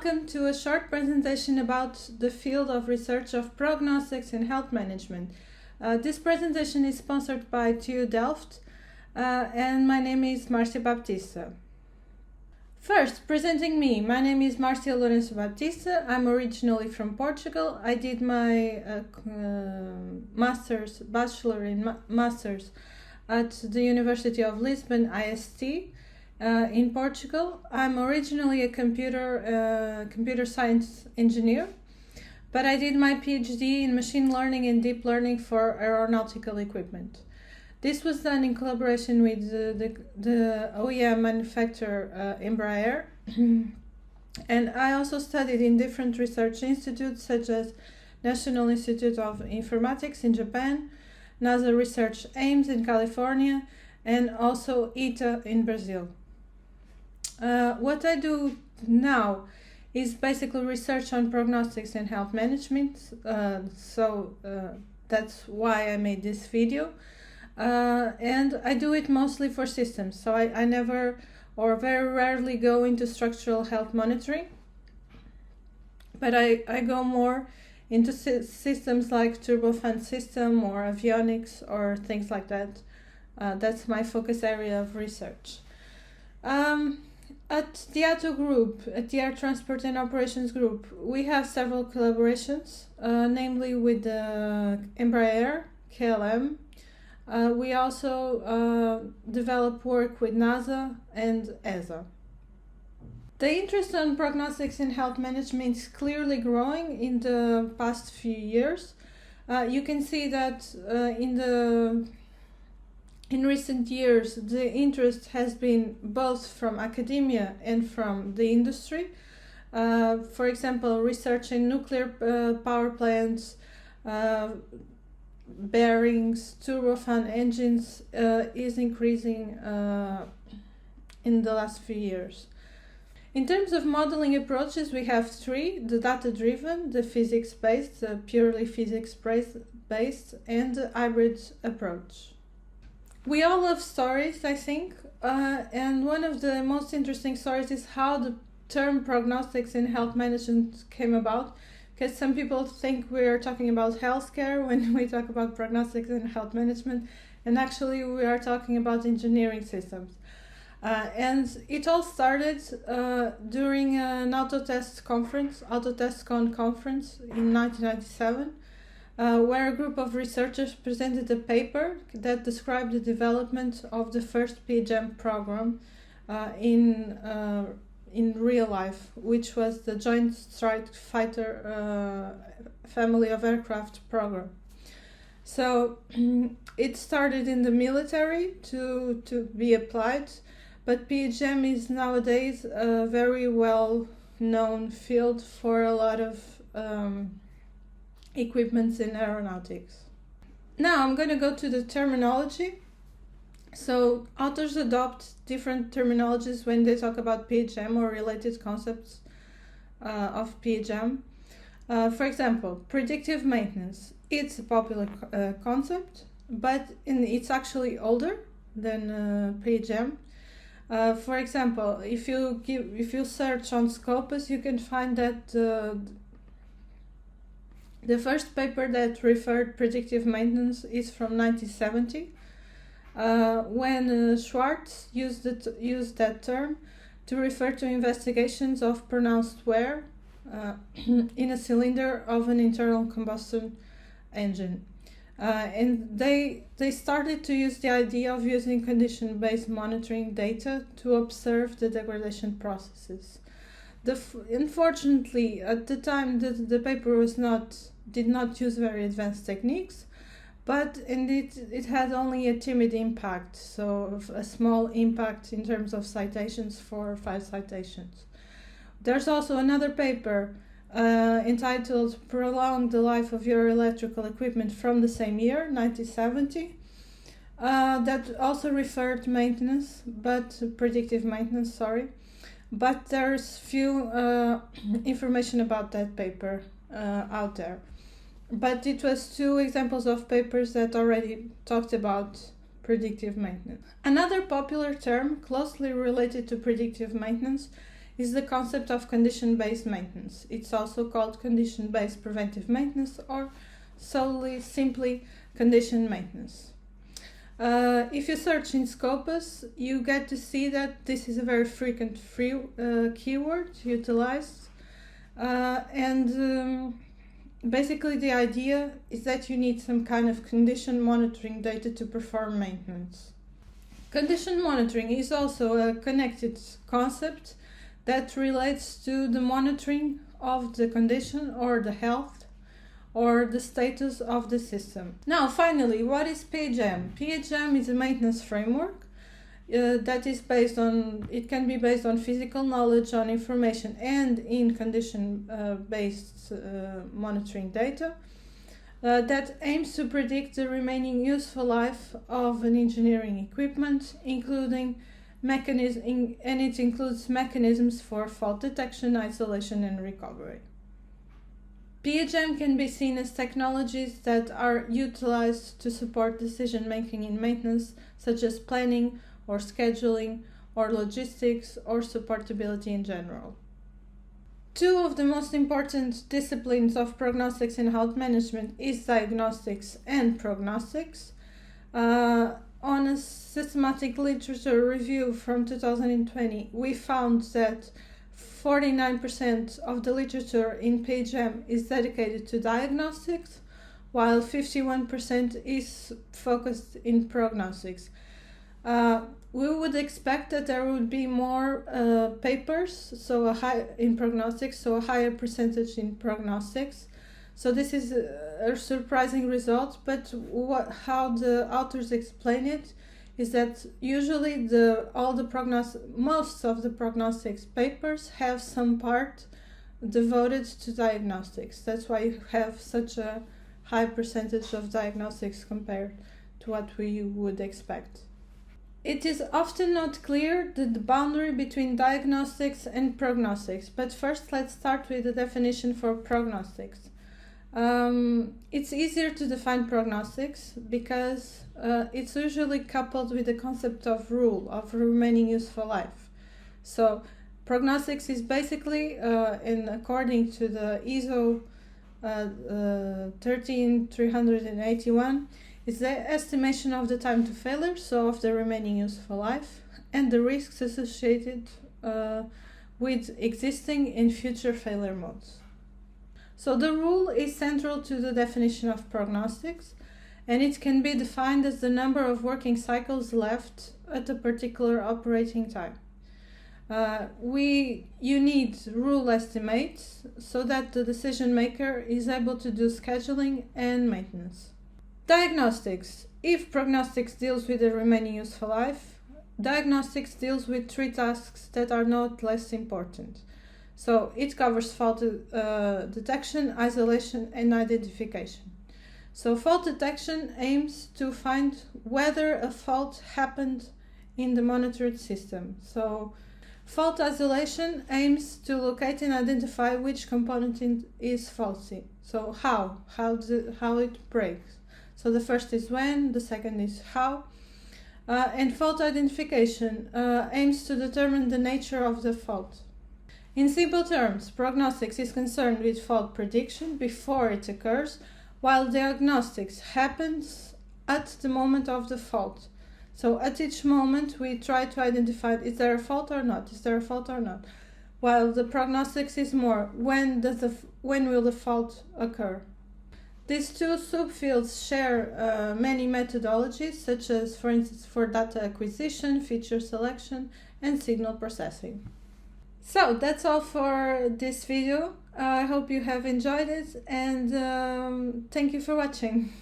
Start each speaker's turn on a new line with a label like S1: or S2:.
S1: welcome to a short presentation about the field of research of prognostics in health management. This presentation is sponsored by TU Delft and my name is Marcia Baptista. First, presenting me, my name is Marcia Lourenço Baptista. I'm originally from Portugal. I did my bachelor in masters at the University of Lisbon, IST, in Portugal. I'm originally a computer science engineer, but I did my PhD in machine learning and deep learning for aeronautical equipment. This was done in collaboration with the OEM manufacturer Embraer, and I also studied in different research institutes such as National Institute of Informatics in Japan, NASA Research Ames in California, and also ITA in Brazil. What I do now is basically research on prognostics and health management, so that's why I made this video. And I do it mostly for systems, so I never or very rarely go into structural health monitoring, but I go more into systems like turbofan system or avionics or things like that. That's my focus area of research. At the ATO group, at the Air Transport and Operations group, we have several collaborations, namely with the Embraer, KLM. We also develop work with NASA and ESA. The interest in prognostics in health management is clearly growing in the past few years. You can see that in recent years the interest has been both from academia and from the industry. For example, research in nuclear power plants, bearings, turbofan engines is increasing in the last few years. In terms of modeling approaches, we have three: the data-driven, the physics-based, the purely physics-based, and the hybrid approach. We all love stories, I think, and one of the most interesting stories is how the term prognostics in health management came about. Because some people think we're talking about healthcare when we talk about prognostics and health management, and actually we are talking about engineering systems. And it all started during an AutoTestCon conference in 1997, where a group of researchers presented a paper that described the development of the first PGM program in real life, which was the Joint Strike Fighter family of aircraft program. So it started in the military to be applied, but PGM is nowadays a very well known field for a lot of equipments in aeronautics. Now I'm going to go to the terminology. So authors adopt different terminologies when they talk about PHM or related concepts of PHM. For example, predictive maintenance. It's a popular concept, but it's actually older than PHM. For example, if you search on Scopus, you can find that the first paper that referred predictive maintenance is from 1970. When Schwartz used that term to refer to investigations of pronounced wear in a cylinder of an internal combustion engine. And they started to use the idea of using condition-based monitoring data to observe the degradation processes. Unfortunately, at the time, the paper did not use very advanced techniques, but indeed it had only a timid impact, so a small impact in terms of citations, 4 or 5 citations. There's also another paper entitled Prolong the Life of Your Electrical Equipment from the same year, 1970, that also referred to maintenance, but predictive maintenance, but there's few information about that paper out there. But it was 2 examples of papers that already talked about predictive maintenance. Another popular term closely related to predictive maintenance is the concept of condition-based maintenance. It's also called condition-based preventive maintenance or simply condition maintenance. If you search in Scopus, you get to see that this is a very frequent keyword utilized. Basically the idea is that you need some kind of condition monitoring data to perform maintenance. Condition monitoring is also a connected concept that relates to the monitoring of the condition or the health or the status of the system. Now, finally, what is PHM? PHM is a maintenance framework that is based on, it can be based on physical knowledge, on information, and in condition-based monitoring data that aims to predict the remaining useful life of an engineering equipment, including and it includes mechanisms for fault detection, isolation, and recovery. PHM can be seen as technologies that are utilized to support decision-making in maintenance, such as planning or scheduling or logistics or supportability in general. Two of the most important disciplines of prognostics in health management is diagnostics and prognostics. On a systematic literature review from 2020, we found that 49% of the literature in PHM is dedicated to diagnostics, while 51% is focused in prognostics. We would expect that there would be more papers, in prognostics, so a higher percentage in prognostics. So this is a surprising result, but how the authors explain it is that usually most of the prognostics papers have some part devoted to diagnostics. That's why you have such a high percentage of diagnostics compared to what we would expect. It is often not clear the boundary between diagnostics and prognostics, but first let's start with the definition for prognostics. It's easier to define prognostics because it's usually coupled with the concept of rule, of remaining useful life. So prognostics is basically, and according to the ISO 13381, is the estimation of the time to failure, so of the remaining useful life, and the risks associated with existing and future failure modes. So the rule is central to the definition of prognostics, and it can be defined as the number of working cycles left at a particular operating time. You need rule estimates so that the decision maker is able to do scheduling and maintenance. Diagnostics. If prognostics deals with the remaining useful life, diagnostics deals with three tasks that are not less important. So it covers fault detection, isolation, and identification. So fault detection aims to find whether a fault happened in the monitored system. So fault isolation aims to locate and identify which component is faulty. So how it breaks. So the first is when, the second is how. And fault identification aims to determine the nature of the fault. In simple terms, prognostics is concerned with fault prediction before it occurs, while diagnostics happens at the moment of the fault. So at each moment we try to identify, is there a fault or not? Is there a fault or not? While the prognostics is more, when will the fault occur? These two subfields share many methodologies, such as, for instance, for data acquisition, feature selection, and signal processing. So that's all for this video. I hope you have enjoyed it, and thank you for watching.